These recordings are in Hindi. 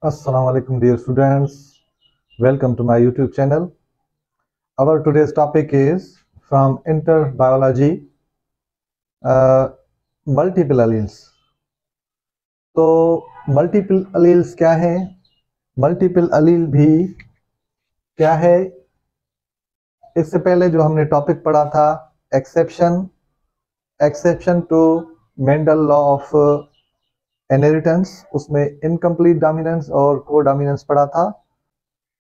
Assalamu alaikum dear students. Welcome to my YouTube channel. Our today's topic is from interbiology, uh, multiple alleles. तो multiple alleles क्या है? Multiple allele भी क्या है? इससे पहले जो हमने टॉपिक पढ़ा था exception to Mendel law of inheritance, उसमें इनकम्प्लीट डोमिनेंस और को डोमिनेंस पढ़ा था।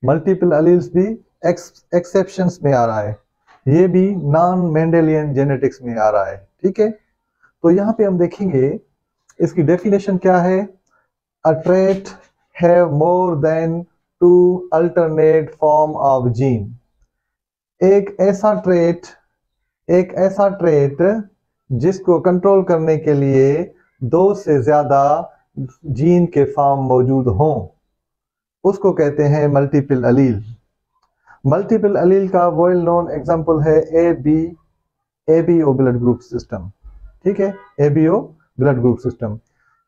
मल्टीपल अलील्स भी एक्सेप्शंस में आ रहा है, ये भी नॉन मेंडेलियन जेनेटिक्स में आ रहा है। ठीक है, तो यहाँ पे हम देखेंगे इसकी डेफिनेशन क्या है। अ trait have more than 2 alternate form of gene. एक ऐसा ट्रेट जिसको कंट्रोल करने के लिए 2 से ज्यादा जीन के फॉर्म मौजूद हों, उसको कहते हैं मल्टीपल अलील। मल्टीपल अलील का वेल नोन एग्जांपल है एबीओ ब्लड ग्रुप सिस्टम। ठीक है, एबीओ ब्लड ग्रुप सिस्टम।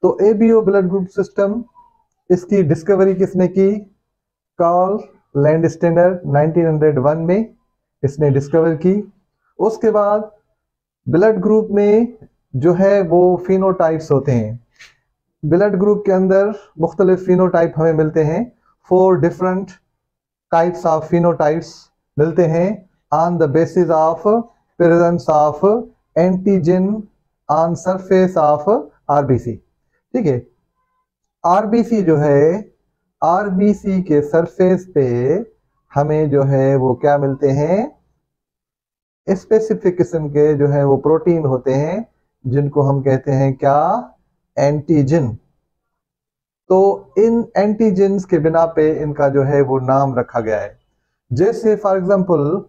तो एबीओ ब्लड ग्रुप सिस्टम, इसकी डिस्कवरी किसने की? कार्ल लैंडस्टेनर 1901 में इसने डिस्कवर की। उसके बाद ब्लड ग्रुप में जो है वो फिनोटाइप्स होते हैं। ब्लड ग्रुप के अंदर मुख्तलिफ फिनोटाइप हमें मिलते हैं। 4 डिफरेंट टाइप्स ऑफ फिनोटाइप्स मिलते हैं on the basis of presence of antigen on surface of RBC. ठीक है, आरबीसी जो है, आरबीसी के सरफेस पे हमें जो है वो क्या मिलते हैं? स्पेसिफिक किस्म के जो है वो प्रोटीन होते हैं, जिनको हम कहते हैं क्या? एंटीजन। तो इन एंटीजेंस के बिना पे इनका जो है वो नाम रखा गया है। जैसे for example,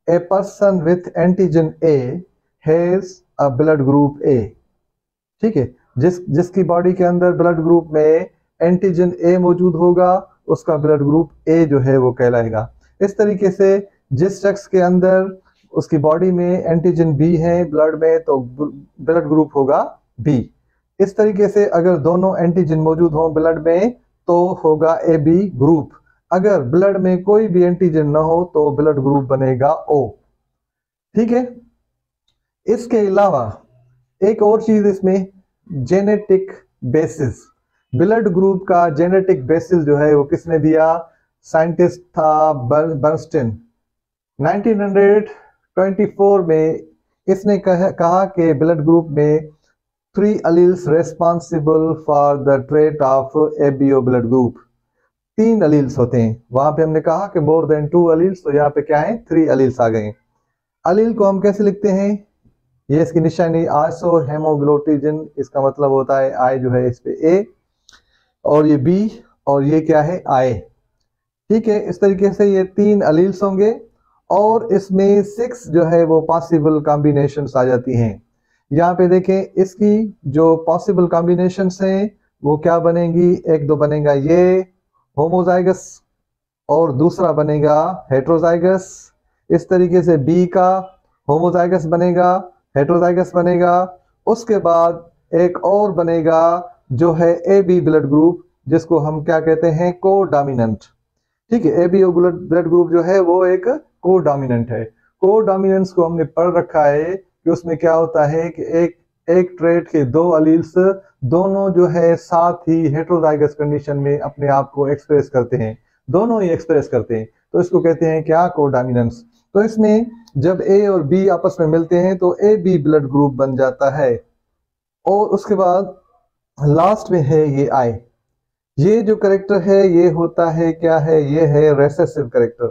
a person with antigen A has a blood group A. ठीक है, जिसकी बॉडी के अंदर ब्लड ग्रुप में एंटीजन ए मौजूद होगा, उसका ब्लड ग्रुप ए जो है वो कहलाएगा। इस तरीके से जिस शख्स के अंदर उसकी बॉडी में एंटीजन बी है ब्लड में, तो ब्लड ग्रुप होगा बी। इस तरीके से अगर दोनों एंटीजन मौजूद हों ब्लड में तो होगा ए बी ग्रुप। अगर ब्लड में कोई भी एंटीजन ना हो तो ब्लड ग्रुप बनेगा ओ। ठीक है, इसके अलावा एक और चीज इसमें, जेनेटिक बेसिस। ब्लड ग्रुप का जेनेटिक बेसिस जो है वो किसने दिया? साइंटिस्ट था बर्नस्टीन। 1924 में इसने कहा कि ब्लड ग्रुप में 3 alleles responsible for the trait of ABO blood group। 3 alleles होते हैं। वहां पे हमने कहा कि more than 2 alleles, तो यहाँ पे क्या है? 3 alleles आ गए। अलील को हम कैसे लिखते हैं? ये इसकी निशानी आइसो हेमोग्लोटिजन, इसका मतलब होता है आई जो है इस पे ए और ये बी और ये क्या है? आई। ठीक है, इस तरीके से ये 3 अलील्स होंगे और इसमें 6 जो है वो पॉसिबल कॉम्बिनेशंस आ जाती हैं। यहाँ पे देखें, इसकी जो पॉसिबल कॉम्बिनेशंस हैं वो क्या बनेंगी? एक तो बनेगा ये होमोजाइगस और दूसरा बनेगा हेट्रोजाइगस। इस तरीके से बी का होमोजाइगस बनेगा, हेट्रोजाइगस बनेगा। उसके बाद एक और बनेगा जो है ए बी ब्लड ग्रुप, जिसको हम क्या कहते हैं? को डोमिनेंट। ठीक है, ए बी ब्लड ग्रुप जो है वो एक को डोमिनेंट है। को डोमिनेंस को हमने पढ़ रखा है कि उसमें क्या होता है कि एक ट्रेट के 2 अलील्स दोनों जो है साथ ही हेट्रोजाइगस कंडीशन में अपने आप को एक्सप्रेस करते हैं, दोनों ही एक्सप्रेस करते हैं, तो इसको कहते हैं क्या? कोडोमिनेंस। तो इसमें जब ए और बी आपस में मिलते हैं तो ए बी ब्लड ग्रुप बन जाता है। और उसके बाद लास्ट में है ये आई। ये जो करेक्टर है ये होता है क्या है? ये है रेसेसिव करेक्टर।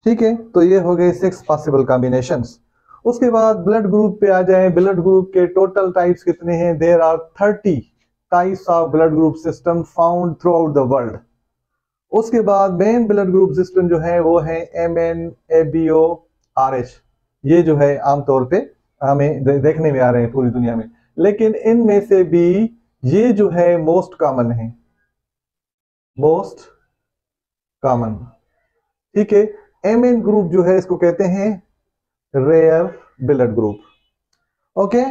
ठीक है, तो ये हो गए 6 पॉसिबल कॉम्बिनेशंस। उसके बाद ब्लड ग्रुप पे आ जाए। ब्लड ग्रुप के टोटल टाइप्स कितने हैं? There are 30 types of blood group system found throughout the world. उसके बाद मेन ब्लड ग्रुप सिस्टम जो है वो है MN ABO RH। ये जो है आमतौर पे हमें देखने में आ रहे हैं पूरी दुनिया में, लेकिन इनमें से भी ये जो है मोस्ट कॉमन है, मोस्ट कॉमन। ठीक है, MN ग्रुप जो है इसको कहते हैं rare blood group. Okay,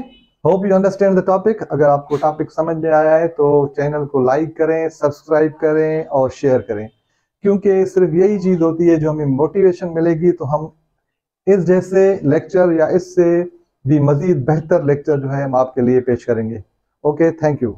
hope you understand the topic. अगर आपको टॉपिक समझ में आया है तो चैनल को लाइक करें, सब्सक्राइब करें और शेयर करें, क्योंकि सिर्फ यही चीज होती है जो हमें मोटिवेशन मिलेगी तो हम इस जैसे लेक्चर या इससे भी मजीद बेहतर लेक्चर जो है हम आपके लिए पेश करेंगे। Okay, thank you.